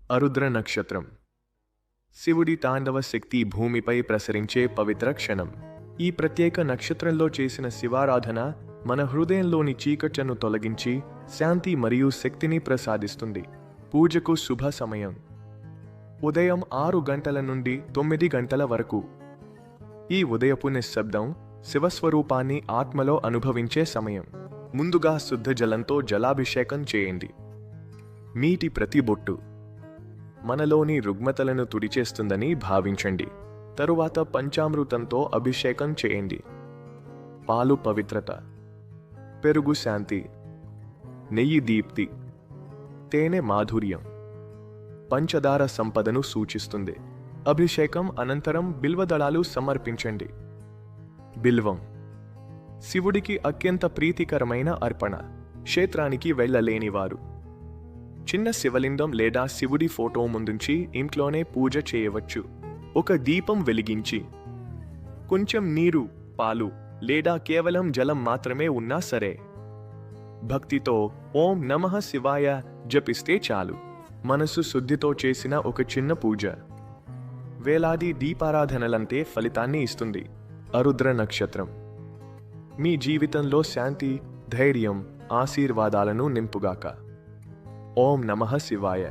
ఆరుద్ర నక్షత్రం శివుడి తాండవ శక్తి భూమిపై ప్రసరించే పవిత్ర క్షణం. ఈ ప్రత్యేక నక్షత్రంలో చేసిన శివారాధన మన హృదయంలోని చీకట్లను తొలగించి శాంతి మరియు శక్తిని ప్రసాదిస్తుంది. పూజకు శుభ సమయం ఉదయం 6 గంటల నుండి 9 గంటల వరకు. ఈ ఉదయపు నిశ్శబ్దం శివస్వరూపాన్ని ఆత్మలో అనుభవించే సమయం. ముందుగా శుద్ధ జలంతో జలాభిషేకం చేయండి. మీటి ప్రతి బొట్టు మనలోని రుగ్మతలను తుడిచేస్తుందని భావించండి. తరువాత పంచామృతంతో అభిషేకం చేయండి. పాలు పవిత్రత, పెరుగు శాంతి, నెయ్యి దీప్తి, తేనె మాధుర్యం, పంచదార సంపదను సూచిస్తుంది. అభిషేకం అనంతరం బిల్వదళాలు సమర్పించండి. బిల్వం శివుడికి అత్యంత ప్రీతికరమైన అర్పణ. క్షేత్రానికి వెళ్ళలేనివారు చిన్న శివలింగం లేదా శివుడి ఫోటో ముందుంచి ఇంట్లోనే పూజ చేయవచ్చు. ఒక దీపం వెలిగించి కొంచెం నీరు, పాలు లేదా కేవలం జలం మాత్రమే ఉన్నా సరే భక్తితో ఓం నమః శివాయ జపిస్తే చాలు. మనసు శుద్ధితో చేసిన ఒక చిన్న పూజ వేలాది దీపారాధనలంతే ఫలితాన్ని ఇస్తుంది. ఆరుద్ర నక్షత్రం మీ జీవితంలో శాంతి, ధైర్యం, ఆశీర్వాదాలను నింపుగాక. ఓం నమః శివాయ.